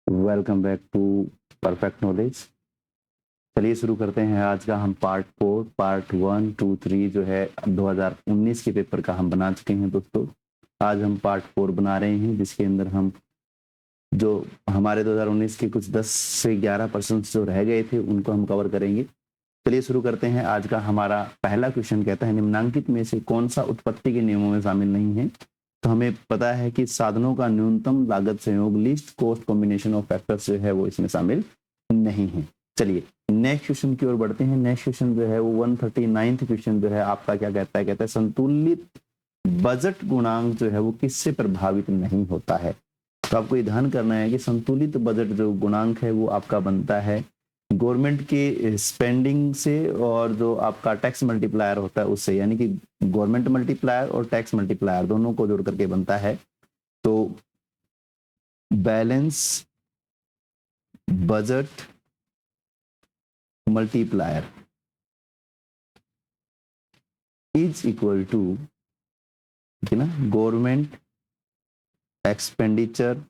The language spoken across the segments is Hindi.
Welcome back to perfect knowledge. चलिए शुरू करते हैं आज का। हम पार्ट 1, 2, 3 जो है 2019 के पेपर का हम बना चुके हैं दोस्तों। आज हम पार्ट 4 बना रहे हैं, जिसके अंदर हम जो हमारे 2019 के कुछ 10 से 11% जो रह गए थे उनको हम कवर करेंगे। चलिए शुरू करते हैं। आज का हमारा पहला क्वेश्चन कहता है, निम्नलिखित में से कौन सा उत्पत्ति के नियमों में शामिल नहीं है? तो हमें पता है कि साधनों का न्यूनतम लागत संयोग, least cost combination of factors जो है वो इसमें शामिल नहीं है। चलिए नेक्स्ट क्वेश्चन की ओर बढ़ते हैं। नेक्स्ट क्वेश्चन जो है वो 139th क्वेश्चन जो है आपका क्या कहता है? कहता है संतुलित बजट गुणांक जो है वो किससे प्रभावित नहीं होता है? तो आपको ये ध्यान करना है कि संतुलित बजट जो गुणांक है वो आपका बनता है गवर्नमेंट के स्पेंडिंग से और जो आपका टैक्स मल्टीप्लायर होता है उससे, यानी कि गवर्नमेंट मल्टीप्लायर और टैक्स मल्टीप्लायर दोनों को जोड़ करके बनता है। तो balance budget multiplier is equal to, ठीक है ना, government expenditure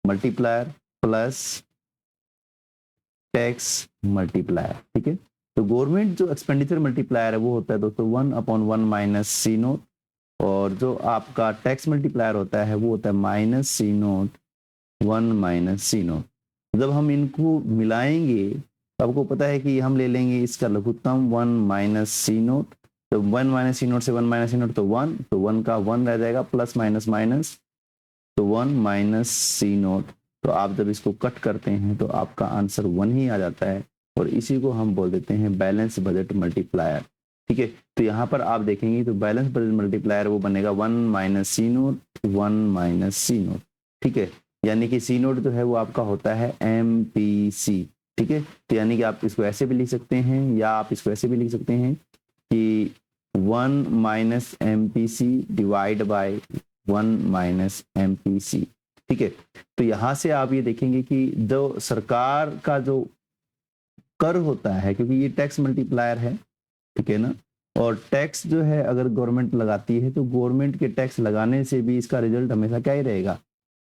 multiplier plus tax multiplier. ठीक है, तो गवर्नमेंट जो एक्सपेंडिचर मल्टीप्लायर है वो होता है दोस्तों 1/1 माइनस सी नोट, और जो आपका टैक्स मल्टीप्लायर होता है वो होता है माइनस सी नोट 1 माइनस सी नोट। जब हम इनको मिलाएंगे तो आपको पता है कि हम ले लेंगे इसका लघुत्तम 1 माइनस सी नोट। तो 1 माइनस सी नोट से 1 माइनस सी नोट तो 1, तो 1 का 1 रह जाएगा, प्लस माइनस माइनस तो 1 माइनस सी नोट। तो आप जब इसको कट करते हैं तो आपका आंसर 1 ही आ जाता है, और इसी को हम बोल देते हैं बैलेंस बजट मल्टीप्लायर। ठीक है, तो यहाँ पर आप देखेंगे तो बैलेंस बजट मल्टीप्लायर वो बनेगा 1 माइनस सी नोट 1 माइनस सी नोट। ठीक है, यानी कि सी नोट जो है वो आपका होता है MPC। ठीक है, तो यानी कि आप इसको ऐसे भी लिख सकते हैं या आप इसको ऐसे भी लिख सकते हैं कि 1 minus MPC divide by 1 minus MPC। ठीक है, तो यहां से आप ये देखेंगे कि जो सरकार का जो कर होता है, क्योंकि ये टैक्स मल्टीप्लायर है, ठीक है ना, और टैक्स जो है अगर गवर्नमेंट लगाती है तो गवर्नमेंट के टैक्स लगाने से भी इसका रिजल्ट हमेशा क्या ही रहेगा?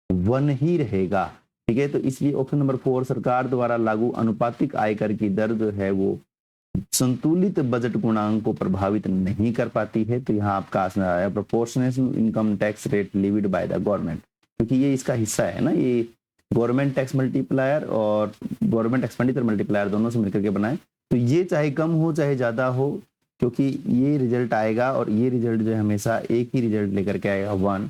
1 ही रहेगा। ठीक है, तो इसलिए ऑप्शन नंबर 4 सरकार द्वारा लागू अनुपातिक आयकर की दर जो है वो संतुलित बजट गुणांक को प्रभावित नहीं कर पाती है। तो यहाँ आपका आंसर आया proportional income tax rate levied by the government, क्योंकि ये इसका हिस्सा है ना, ये गवर्नमेंट टैक्स मल्टीप्लायर और गवर्नमेंट एक्सपेंडिचर मल्टीप्लायर दोनों से मिलकर के बनाए। तो ये चाहे कम हो चाहे ज्यादा हो, क्योंकि ये रिजल्ट आएगा और ये रिजल्ट जो है हमेशा एक ही रिजल्ट लेकर के आएगा 1।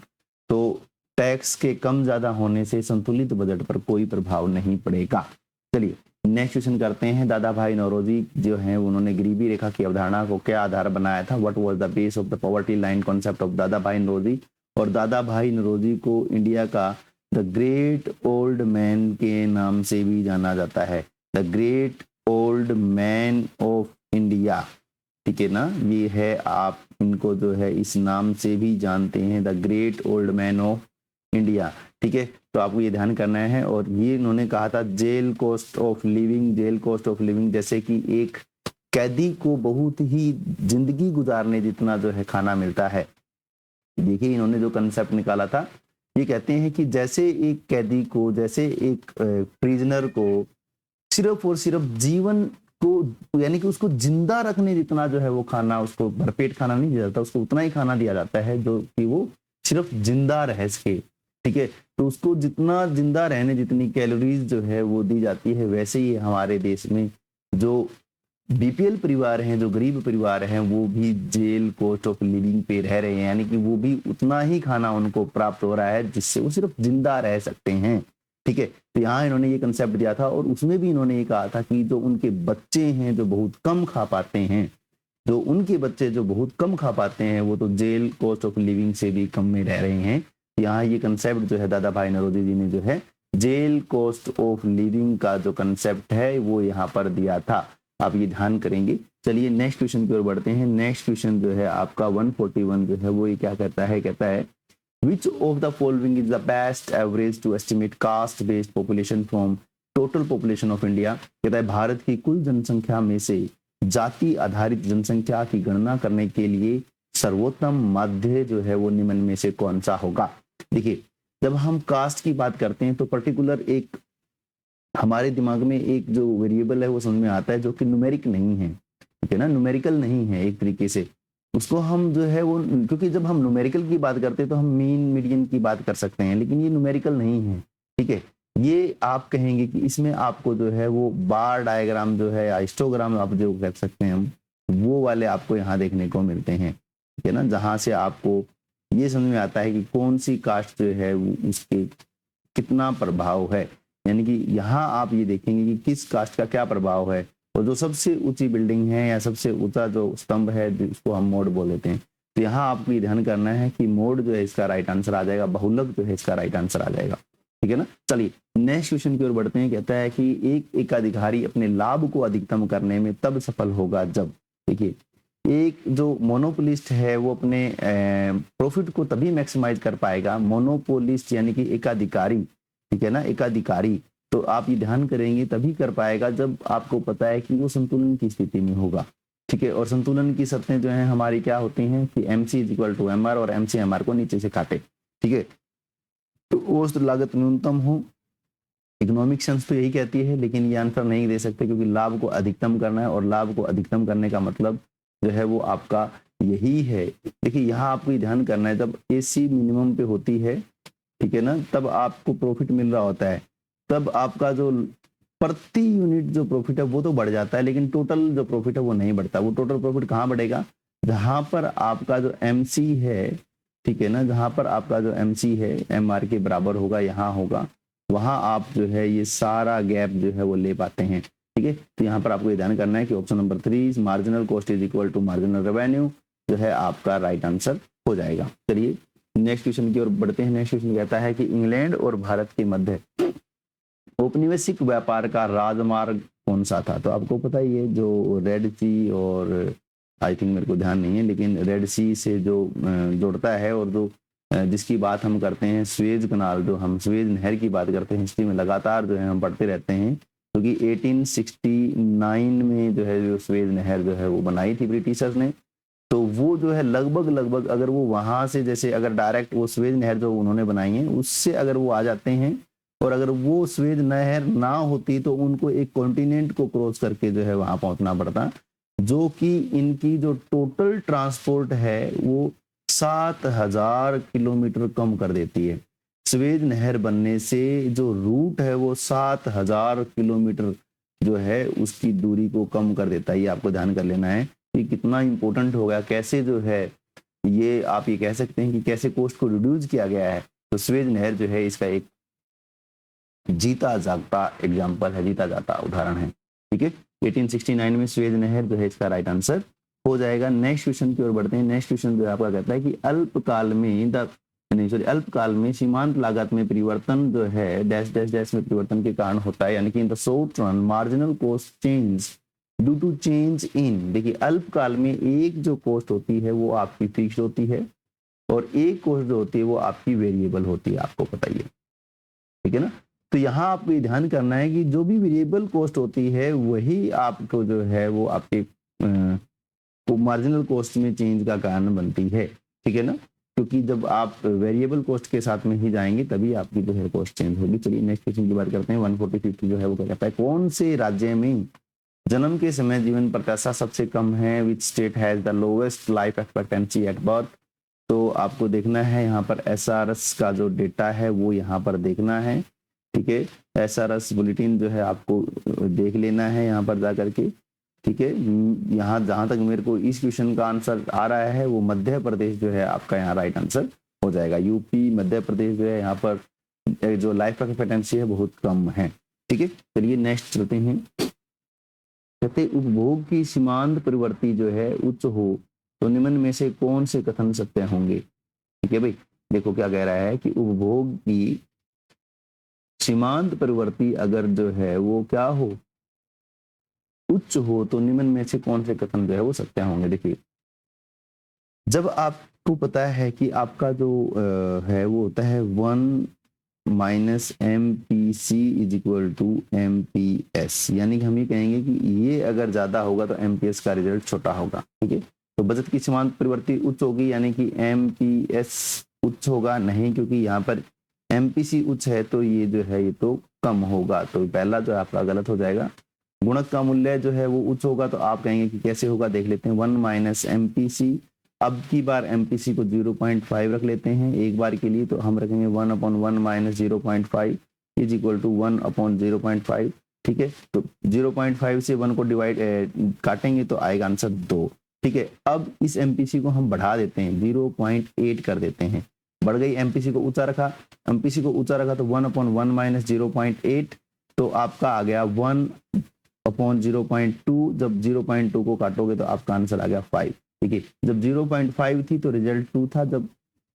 तो टैक्स के कम ज्यादा होने से संतुलित बजट पर कोई प्रभाव नहीं पड़ेगा। चलिए नेक्स्ट क्वेश्चन करते हैं। दादा भाई नौरोजी जो हैं उन्होंने गरीबी रेखा की अवधारणा को क्या आधार बनाया था? What was the base of the poverty line concept of दादा भाई नौरोजी? और दादा भाई नौरोजी को इंडिया का द ग्रेट ओल्ड मैन के नाम से भी जाना जाता है। The great old man of India, ठीक है ना, ये है, आप इनको जो है इस नाम से भी जानते हैं, the great old man of India. ठीक है, तो आपको ये ध्यान करना है। और ये इन्होंने कहा था जेल कॉस्ट ऑफ लिविंग, जेल कॉस्ट ऑफ लिविंग, जैसे कि एक कैदी को बहुत ही जिंदगी गुजारने जितना जो है खाना मिलता है। देखिए इन्होंने जो कंसेप्ट निकाला था, ये कहते हैं कि जैसे एक कैदी को, जैसे एक प्रिजनर को सिर्फ और सिर्फ जीवन को, यानी कि उसको जिंदा रखने जितना जो है वो खाना, उसको भरपेट खाना नहीं दिया जाता, उसको उतना ही खाना दिया जाता है जो कि वो सिर्फ जिंदा रह सके। ठीक है, तो उसको जितना जिंदा रहने जितनी कैलोरीज जो है वो दी जाती है, वैसे ही हमारे देश में जो BPL परिवार हैं, जो गरीब परिवार हैं, वो भी जेल कॉस्ट ऑफ लिविंग पे रह रहे हैं, यानी कि वो भी उतना ही खाना उनको प्राप्त हो रहा है जिससे वो सिर्फ जिंदा रह सकते हैं। ठीक है, तो यहाँ इन्होंने ये कंसेप्ट दिया था, और उसमें भी इन्होंने ये कहा था कि जो उनके बच्चे हैं जो बहुत कम खा पाते हैं, जो उनके बच्चे जो बहुत कम खा पाते हैं, वो तो जेल कॉस्ट ऑफ लिविंग से भी कम में रह रहे हैं। यहाँ ये कंसेप्ट जो है दादा भाई नौरोजी जी ने जो है जेल कॉस्ट ऑफ लिविंग का जो कंसेप्ट है वो यहाँ पर दिया था, आप ये ध्यान करेंगे। चलिए नेक्स्ट क्वेश्चन की ओर बढ़ते हैं। नेक्स्ट क्वेश्चन जो है आपका 141 जो है वो ये क्या कहता है? कहता है which of the following is the best average to estimate caste based population from total population of India? कहता है भारत की कुल जनसंख्या में से जाति आधारित जनसंख्या की गणना करने के लिए सर्वोत्तम माध्य जो है वो निम्न में से कौन सा होगा? देखिए जब हम कास्ट की बात करते हैं तो पर्टिकुलर एक हमारे दिमाग में एक जो वेरिएबल है वो समझ में आता है जो कि न्यूमेरिक नहीं है, ठीक है ना, न्यूमेरिकल नहीं है एक तरीके से। उसको हम जो है वो, क्योंकि जब हम न्यूमेरिकल की बात करते हैं तो हम मीन मीडियन की बात कर सकते हैं, लेकिन ये न्यूमेरिकल नहीं है, ठीक है। ये आप कहेंगे कि इसमें आपको जो है वो बार डायग्राम जो है या हिस्टोग्राम आप जो कह सकते हैं हम, वो वाले आपको यहाँ देखने को मिलते हैं, ठीक है ना, जहाँ से आपको ये समझ में आता है कि कौन सी कास्ट जो है वो उसके कितना प्रभाव है। यानी कि यहाँ आप ये देखेंगे कि किस कास्ट का क्या प्रभाव है, और जो सबसे ऊंची बिल्डिंग है या सबसे ऊंचा जो स्तंभ है जिसको हम मोड बोल देते हैं, तो यहाँ आपको ये ध्यान करना है कि मोड जो है इसका राइट आंसर आ जाएगा, बहुलक जो है इसका राइट आंसर आ जाएगा, ठीक है ना। चलिए नेक्स्ट क्वेश्चन की ओर बढ़ते हैं। कहता है कि एक एकाधिकारी अपने लाभ को अधिकतम करने में तब सफल होगा जब, देखिए एक जो मोनोपोलिस्ट है वो अपने प्रॉफिट को तभी मैक्सिमाइज कर पाएगा, मोनोपोलिस्ट यानी कि एकाधिकारी, ठीक है ना, एकाधिकारी, तो आप ये ध्यान करेंगे तभी कर पाएगा जब आपको पता है कि वो संतुलन की स्थिति में होगा, ठीक है। और संतुलन की शर्तें जो हैं हमारी क्या होती हैं कि MC = MR और MC MR को नीचे से काटे, ठीक है। तो औसत लागत न्यूनतम हो, इकोनॉमिक सेंस तो यही कहती है, लेकिन ये आंसर नहीं दे सकते क्योंकि लाभ को अधिकतम करना है, और लाभ को अधिकतम करने का मतलब जो है वो आपका यही है। देखिए यहाँ आपको ये ध्यान करना है, जब AC मिनिमम पे होती है, ठीक है ना, तब आपको प्रॉफिट मिल रहा होता है, तब आपका जो प्रति यूनिट जो प्रॉफिट है वो तो बढ़ जाता है, लेकिन टोटल जो प्रॉफिट है वो नहीं बढ़ता। वो टोटल प्रॉफिट कहाँ बढ़ेगा, जहां पर आपका जो MC है, ठीक है ना, जहां पर आपका जो MC है MR के बराबर होगा, यहाँ होगा, वहां आप जो है ये सारा गैप जो है वो ले पाते हैं, ठीक है। तो यहाँ पर आपको ये ध्यान करना है कि option number 3 marginal cost = marginal revenue जो है आपका राइट आंसर हो जाएगा। चलिए नेक्स्ट क्वेश्चन की ओर बढ़ते हैं। नेक्स्ट क्वेश्चन कहता है कि इंग्लैंड और भारत के मध्य औपनिवेशिक व्यापार का राजमार्ग कौन सा था। तो आपको पता ही है जो रेड सी, और आई थिंक मेरे को ध्यान नहीं है, लेकिन रेड सी से जो जोड़ता है, और जो जिसकी बात हम करते हैं स्वेज कनाल, जो हम स्वेज नहर की बात करते हैं हिस्ट्री में लगातार जो है हम पढ़ते रहते हैं, क्योंकि 1869 में जो है जो स्वेज नहर जो है वो बनाई थी ब्रिटिशर्स ने। तो वो जो है लगभग अगर वो वहां से, जैसे अगर डायरेक्ट वो स्वेज नहर जो उन्होंने बनाई है उससे अगर वो आ जाते हैं, और अगर वो स्वेज नहर ना होती तो उनको एक कॉन्टिनेंट को क्रॉस करके जो है वहां पहुंचना पड़ता, जो कि इनकी जो टोटल ट्रांसपोर्ट है वो 7000 किलोमीटर कम कर देती है। स्वेज नहर बनने से जो रूट है वो 7000 किलोमीटर जो है उसकी दूरी को कम कर देता है। ये आपको ध्यान कर लेना है कि कितना इंपॉर्टेंट हो गया, कैसे जो है ये आप ये कह सकते हैं कि कैसे कॉस्ट को रिड्यूस किया गया है। तो स्वेज नहर जो है इसका एक जीता जागता एग्जाम्पल है, जीता जाता उदाहरण है, ठीक है। 1869 में स्वेज नहर जो है इसका राइट आंसर हो जाएगा। नेक्स्ट क्वेश्चन की ओर बढ़ते हैं। नेक्स्ट क्वेश्चन जो आपका कहता है कि अल्पकाल में सीमांत लागत में परिवर्तन जो है डैश डैश डैश में परिवर्तन के कारण होता है, यानी कि in the short run marginal cost change due to change in. देखिए अल्पकाल में एक जो कॉस्ट होती है वो आपकी फिक्स्ड होती है, और एक कॉस्ट जो होती है वो आपकी वेरिएबल होती है, आपको पता ही है, ठीक है ना। तो यहाँ आपको ये ध्यान करना है कि जो भी वेरिएबल कॉस्ट होती है वही आपको जो है वो आपके मार्जिनल कॉस्ट में चेंज का कारण बनती है, ठीक है ना, क्योंकि जब आप वेरिएबल कॉस्ट के साथ में ही जाएंगे तभी आपकी जो है कॉस्ट चेंज होगी। चलिए नेक्स्ट क्वेश्चन की बात करते हैं। 140 जो है वो क्या कहता है, कौन से राज्य में जन्म के समय जीवन प्रत्याशा सबसे कम है, which state has the lowest life expectancy at birth. तो आपको देखना है यहाँ पर SRS का जो डेटा है वो यहाँ पर देखना है, ठीक है। SRS बुलेटिन जो है आपको देख लेना है यहाँ पर जा करके, ठीक है। यहाँ जहां तक मेरे को इस क्वेश्चन का आंसर आ रहा है वो मध्य प्रदेश जो है आपका यहाँ राइट आंसर हो जाएगा। यूपी मध्य प्रदेश जो है यहाँ पर जो लाइफ एक्सपेक्टेंसी है बहुत कम है, ठीक है। चलिए नेक्स्ट चलते हैं। कहते उपभोग की सीमांत प्रवृत्ति जो है उच्च हो तो निम्न में से कौन से कथन सत्य होंगे, ठीक है भाई। देखो क्या कह रहा है कि उपभोग की सीमांत प्रवृत्ति अगर जो है वो क्या हो, उच्च हो, तो निम्न में से कौन से कथन जो है वो सत्य होंगे। देखिए जब आपको पता है कि आपका जो है वो होता है 1 माइनस MPC = MPS, यानी कि हम ये कहेंगे कि ये अगर ज्यादा होगा तो MPS का रिजल्ट छोटा होगा, ठीक है। तो बचत की सीमांत प्रवृत्ति उच्च होगी, यानी कि MPS उच्च होगा नहीं, क्योंकि यहाँ पर एमपीसी उच्च है तो ये जो है ये तो कम होगा, तो पहला जो आपका गलत हो जाएगा। गुणक का मूल्य जो है वो उच्च होगा, तो आप कहेंगे कि कैसे होगा, देख लेते हैं। 1 माइनस एमपीसी, अब की बार एमपीसी को 0.5 रख लेते हैं एक बार के लिए, तो हम रखेंगे 1/1 माइनस 0.5 इज इक्वल टू 1/0.5। ठीक है, तो 0.5 से 1 को डिवाइड काटेंगे तो आएगा आंसर 2। ठीक है, अब इस एमपीसी को हम बढ़ा देते हैं, 0.8 कर देते हैं, बढ़ गई। एमपीसी को ऊंचा रखा, एमपीसी को ऊंचा रखा तो 1/1 माइनस 0.8, तो आपका आ गया 1/0.2। जब 0.2 को काटोगे तो आपका आंसर आ गया 5। ठीक है, जब 0.5 थी तो रिजल्ट 2 था, जब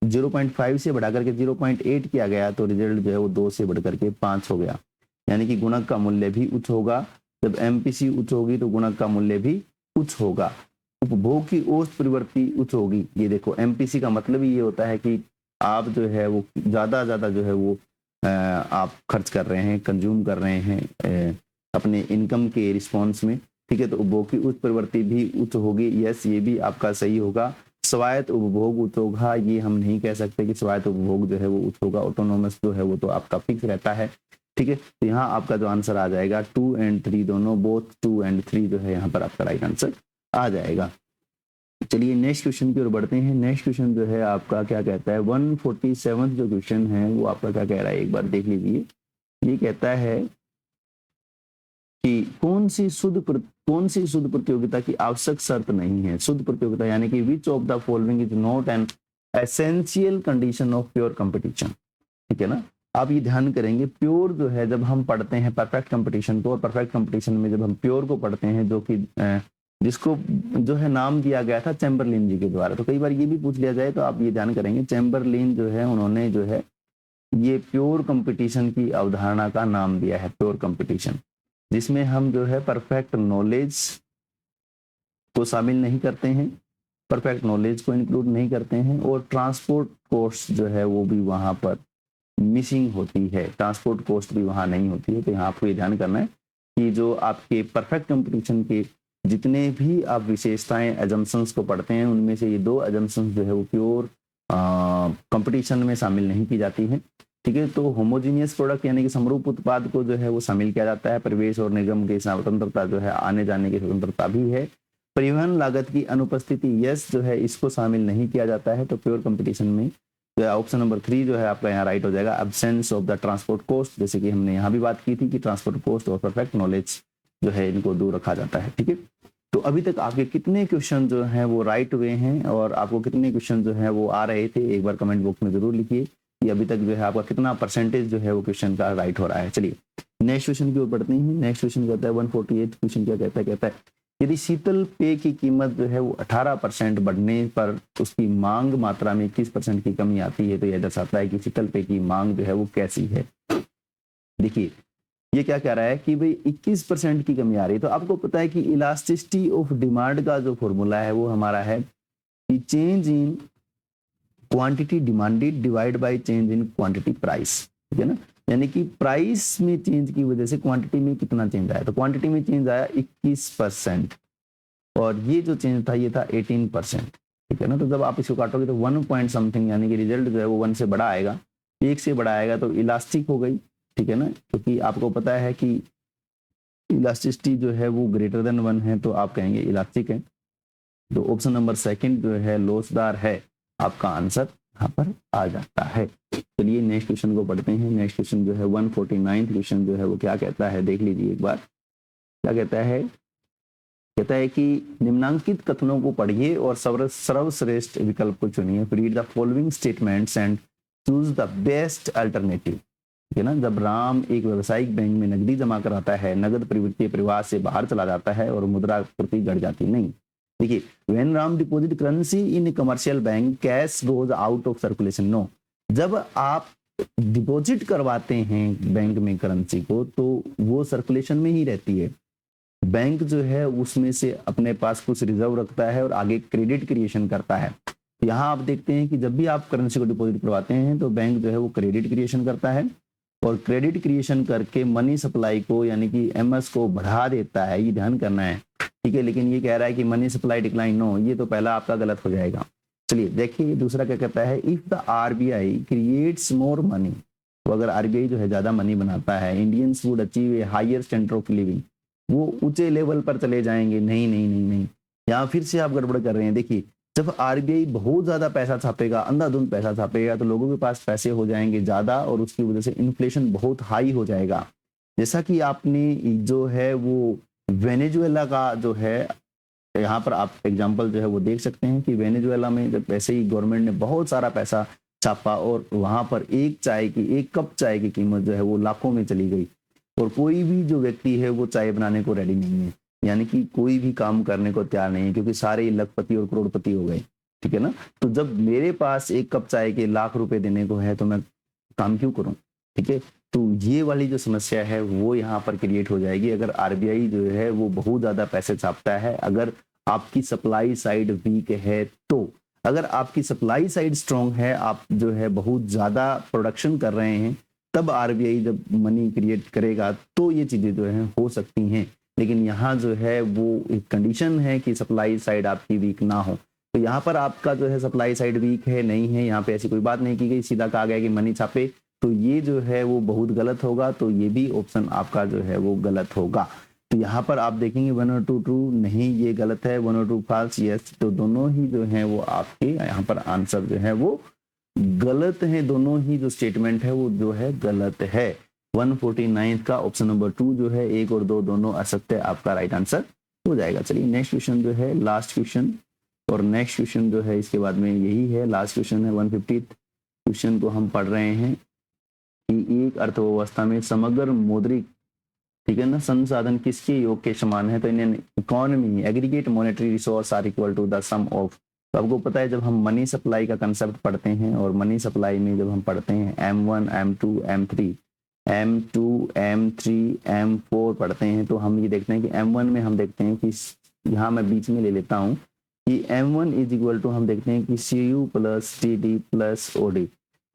0.5 से बढ़ा करके 0.8 किया गया तो रिजल्ट जो है वो 2 से बढ़ करके 5 हो गया, यानी कि गुणक का मूल्य भी उच्च होगा। जब एमपीसी उच्च होगी तो गुणक का मूल्य भी उच्च होगा। उपभोग की औसत प्रवृत्ति उच्च होगी, ये देखो एमपीसी का मतलब ही ये होता है कि आप जो है वो ज्यादा जो है वो आप खर्च कर रहे हैं, कंज्यूम कर रहे हैं अपने इनकम के रिस्पॉन्स में। ठीक है, तो उपभोग की उच्च प्रवृत्ति भी उच्च होगी, यस ये भी आपका सही होगा। स्वायत्त उपभोग उच्च होगा, ये हम नहीं कह सकते कि स्वायत्त उपभोग जो है वो उच्च होगा, ऑटोनोमस जो है वो तो आपका फिक्स रहता है। ठीक है, तो यहाँ आपका जो आंसर आ जाएगा 2 और 3 दोनों, बोथ 2 और 3 जो है यहाँ पर आपका राइट आंसर आ जाएगा। चलिए नेक्स्ट क्वेश्चन की ओर बढ़ते हैं। नेक्स्ट क्वेश्चन जो है आपका क्या कहता है, 147 जो क्वेश्चन है वो आपका क्या कह रहा है, एक बार देख लीजिए। ये कहता है कि कौन सी शुद्ध प्रतियोगिता की आवश्यक शर्त नहीं है। शुद्ध प्रतियोगिता यानी कि which of the following is not an essential condition of pure competition. ठीक है ना, आप ये ध्यान करेंगे, प्योर जो है जब हम पढ़ते हैं परफेक्ट कंपटीशन को, और परफेक्ट कंपटीशन में जब हम प्योर को पढ़ते हैं, जो कि जिसको जो है नाम दिया गया था चैम्बरलिन जी के द्वारा, तो कई बार ये भी पूछ लिया जाए तो आप ये ध्यान करेंगे, चैम्बरलिन जो है उन्होंने जो है ये प्योर कंपटीशन की अवधारणा का नाम दिया है, प्योर कंपटीशन, जिसमें हम जो है परफेक्ट नॉलेज को शामिल नहीं करते हैं, परफेक्ट नॉलेज को इंक्लूड नहीं करते हैं, और ट्रांसपोर्ट कॉस्ट जो है वो भी वहां पर मिसिंग होती है, ट्रांसपोर्ट कॉस्ट भी वहां नहीं होती है। तो यहाँ आपको ये ध्यान करना है कि जो आपके परफेक्ट कंपटीशन के जितने भी आप विशेषताएं एजम्पशंस को पढ़ते हैं, उनमें से ये 2 एजम्पशंस जो है वो प्योर कंपटीशन में शामिल नहीं की जाती हैं। ठीक है, तो होमोजीनियस प्रोडक्ट यानी कि समरूप उत्पाद को जो है वो शामिल किया जाता है। परिवेश और निगम की स्वतंत्रता जो है, आने जाने की स्वतंत्रता भी है। परिवहन लागत की अनुपस्थिति, यस जो है इसको शामिल नहीं किया जाता है। तो प्योर कंपटीशन में जो है ऑप्शन नंबर 3 जो है आपका यहाँ राइट हो जाएगा। Absence of the transport cost, जैसे कि हमने यहाँ भी बात की थी कि ट्रांसपोर्ट कॉस्ट और परफेक्ट नॉलेज जो है इनको दूर रखा जाता है। ठीक है, तो अभी तक आपके कितने क्वेश्चन जो हैं वो राइट हुए हैं, और आपको कितने क्वेश्चन जो हैं वो आ रहे थे, एक बार कमेंट बॉक्स में जरूर लिखिए कि अभी तक जो है आपका कितना परसेंटेज जो है वो क्वेश्चन का राइट हो रहा है। चलिए नेक्स्ट क्वेश्चन की ओर बढ़ते हैं। नेक्स्ट क्वेश्चन कहता है 148 क्वेश्चन क्या कहता है, यदि शीतल पेय की कीमत जो है वो 18% बढ़ने पर उसकी मांग मात्रा में 21% की कमी आती है, तो यह दर्शाता है कि शीतल पेय की मांग जो है वो कैसी है। देखिए ये क्या कह रहा है कि भाई 21% की कमी आ रही है, तो आपको पता है कि इलास्टिसिटी ऑफ डिमांड का जो फॉर्मूला है वो हमारा है कि change in quantity demanded divide by change in quantity price. ठीक है ना, यानी कि प्राइस में चेंज की वजह से क्वांटिटी में कितना चेंज आया, तो क्वांटिटी में चेंज आया 21%, और ये जो चेंज था ये था 18%। ठीक है ना, तो जब आप इसको काटोगे तो 1 पॉइंट समथिंग, यानी कि रिजल्ट जो है वो 1 से बड़ा आएगा, 1 से बड़ा आएगा, तो इलास्टिक हो गई। ठीक है ना, क्योंकि आपको पता है कि इलास्टिसिटी जो है वो ग्रेटर देन 1 है, तो आप कहेंगे इलास्टिक है। तो ऑप्शन नंबर 2 जो है लोचदार है, आपका आंसर यहाँ पर आ जाता है। चलिए नेक्स्ट क्वेश्चन को पढ़ते हैं। नेक्स्ट क्वेश्चन जो है 149 क्वेश्चन जो है वो क्या कहता है, देख लीजिए एक बार। क्या कहता है कि निम्नांकित कथनों को पढ़िए और सर्वश्रेष्ठ विकल्प को चुनिए। Read the following statements and choose the best alternative. ठीक है ना, जब राम एक व्यावसायिक बैंक में नकदी जमा कराता है, नगद प्रवृत्ति परिवार से बाहर चला जाता है और मुद्रा पूर्ति घट जाती नहीं। देखिए, when Ram deposit currency in commercial bank cash goes out of circulation. No, जब आप डिपॉजिट करवाते हैं बैंक में करेंसी को तो वो सर्कुलेशन में ही रहती है। बैंक जो है उसमें से अपने पास कुछ रिजर्व रखता है और आगे क्रेडिट क्रिएशन करता है। यहाँ आप देखते हैं कि जब भी आप करेंसी को डिपॉजिट करवाते हैं तो बैंक जो है वो क्रेडिट क्रिएशन करता है, और क्रेडिट क्रिएशन करके मनी सप्लाई को यानी कि एमएस को बढ़ा देता है, ये ध्यान करना है। ठीक है, लेकिन ये कह रहा है कि मनी सप्लाई डिक्लाइन, नो, ये तो पहला आपका गलत हो जाएगा। चलिए देखिए दूसरा क्या कहता है, if the RBI creates more money तो अगर आरबीआई जो है ज्यादा मनी बनाता है, Indians would achieve a higher standard of living, वो ऊंचे लेवल पर चले जाएंगे। नहीं नहीं नहीं नहीं, यहाँ फिर से आप गड़बड़ कर रहे हैं। देखिए, जब आरबीआई बहुत ज्यादा पैसा छापेगा, अंधाधुंध पैसा छापेगा, तो लोगों के पास पैसे हो जाएंगे ज्यादा और उसकी वजह से इन्फ्लेशन बहुत हाई हो जाएगा। जैसा कि आपने जो है वो वेनेजुएला का जो है, यहाँ पर आप एग्जांपल जो है वो देख सकते हैं कि वेनेजुएला में जब ऐसे ही गवर्नमेंट ने बहुत सारा पैसा छापा और वहां पर एक कप चाय की कीमत जो है वो लाखों में चली गई, और कोई भी जो व्यक्ति है वो चाय बनाने को रेडी नहीं है, यानी कि कोई भी काम करने को तैयार नहीं है, क्योंकि सारे ही लखपति और करोड़पति हो गए। ठीक है ना। तो जब मेरे पास एक कप चाय के लाख रुपए देने को है तो मैं काम क्यों करूं। ठीक है। तो ये वाली जो समस्या है वो यहाँ पर क्रिएट हो जाएगी अगर आरबीआई जो है वो बहुत ज्यादा पैसे छापता है। अगर आपकी सप्लाई साइड वीक है, तो अगर आपकी सप्लाई साइड स्ट्रांग है, आप जो है बहुत ज्यादा प्रोडक्शन कर रहे हैं, तब आरबीआई जब मनी क्रिएट करेगा तो ये चीजें जो है हो सकती हैं। लेकिन यहाँ जो है वो एक कंडीशन है कि सप्लाई साइड आपकी वीक ना हो। तो यहाँ पर आपका जो है सप्लाई साइड वीक है नहीं है, यहाँ पे ऐसी कोई बात नहीं की गई, सीधा कहा गया कि मनी छापे, तो ये जो है वो बहुत गलत होगा। तो ये भी ऑप्शन आपका जो है वो गलत होगा। तो यहाँ पर आप देखेंगे 1 और 2 ट्रू, नहीं ये गलत है, 1 और 2 फॉल्स, यस। तो दोनों ही जो है वो आपके यहाँ पर आंसर जो है वो गलत है। दोनों ही जो स्टेटमेंट है वो जो है गलत है। 149 का ऑप्शन नंबर 2 जो है 1 और 2 दोनों असत्य आपका राइट आंसर हो जाएगा। चलिए नेक्स्ट क्वेश्चन जो है लास्ट क्वेश्चन, और नेक्स्ट क्वेश्चन जो है इसके बाद में यही है, लास्ट क्वेश्चन है। 150 क्वेश्चन को हम पढ़ रहे हैं कि एक अर्थव्यवस्था में समग्र मौद्रिक, ठीक है ना, संसाधन किसके योग के समान है। तो in economy aggregate monetary resource are equal to the sum of. तो आपको पता है जब हम मनी सप्लाई का कंसेप्ट पढ़ते हैं, और मनी सप्लाई में जब हम पढ़ते हैं M1 M2 M3 M2 M3 M4 पढ़ते हैं, तो हम ये देखते हैं कि M1 में हम देखते हैं कि यहाँ मैं बीच में ले लेता हूँ कि M1 इज इक्वल टू, हम देखते हैं कि CU plus TD plus OD।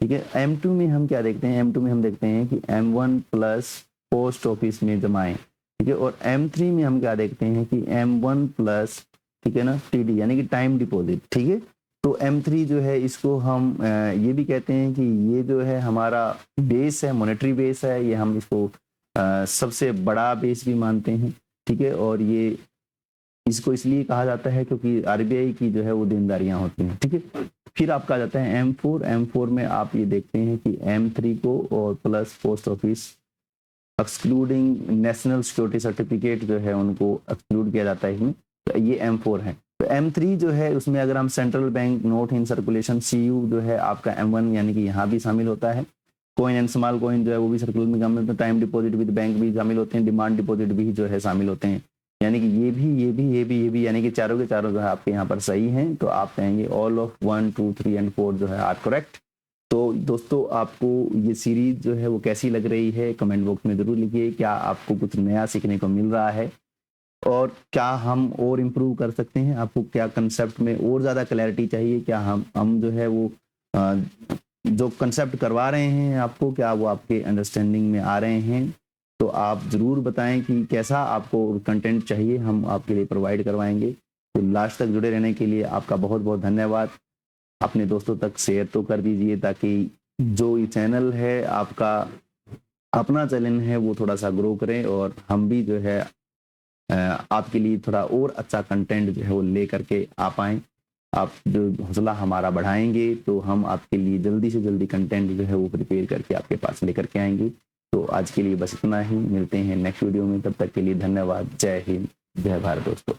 ठीक है। M2 में हम क्या देखते हैं, M2 में हम देखते हैं कि M1 प्लस पोस्ट ऑफिस में जमाएं। ठीक है। और M3 में हम क्या देखते हैं कि M1 प्लस, ठीक है ना, TD यानी कि टाइम डिपॉजिट। ठीक है। तो M3 जो है इसको हम ये भी कहते हैं कि ये जो है हमारा बेस है, मॉनेटरी बेस है, ये हम इसको सबसे बड़ा बेस भी मानते हैं। ठीक है। और ये इसको इसलिए कहा जाता है क्योंकि आरबीआई की जो है वो देनदारियां होती हैं। ठीक है। फिर आपका जाता है M4 में आप ये देखते हैं कि M3 को और plus post office excluding national security certificate जो है उनको एक्सक्लूड किया जाता है इसमें। तो ये M4 है। तो M3 जो है उसमें अगर हम central bank note in circulation CU जो है आपका M1 यानी कि यहाँ भी शामिल होता है। कॉइन एंड स्मॉल कॉइन जो है वो भी सर्कुलर में शामिल होता है। टाइम डिपॉजिट विद बैंक भी शामिल होते हैं। डिमांड डिपॉजिट भी जो है शामिल होते हैं। यानी कि ये भी यानी कि चारों के चारों जो है आपके यहाँ पर सही हैं। तो आप कहेंगे ऑल ऑफ 1 2 3 एंड 4 जो है आर करेक्ट। तो दोस्तों आपको ये सीरीज जो है वो कैसी लग रही है कमेंट बॉक्स में जरूर लिखिए। क्या आपको कुछ नया सीखने को मिल रहा है, और क्या हम और इम्प्रूव कर सकते हैं, आपको क्या कंसेप्ट में और ज़्यादा क्लैरिटी चाहिए, क्या हम जो है वो जो कंसेप्ट करवा रहे हैं आपको, क्या वो आपके अंडरस्टैंडिंग में आ रहे हैं। तो आप ज़रूर बताएं कि कैसा आपको कंटेंट चाहिए, हम आपके लिए प्रोवाइड करवाएंगे। तो लास्ट तक जुड़े रहने के लिए आपका बहुत बहुत धन्यवाद। अपने दोस्तों तक शेयर तो कर दीजिए ताकि जो ये चैनल है आपका अपना चैनल है वो थोड़ा सा ग्रो करें, और हम भी जो है आपके लिए थोड़ा और अच्छा कंटेंट जो है वो ले करके आ पाएँ। आप जो हौसला हमारा बढ़ाएंगे तो हम आपके लिए जल्दी से जल्दी कंटेंट जो है वो प्रिपेयर करके आपके पास लेकर के आएंगे। तो आज के लिए बस इतना ही, मिलते हैं नेक्स्ट वीडियो में। तब तक के लिए धन्यवाद। जय हिंद, जय भारत दोस्तों।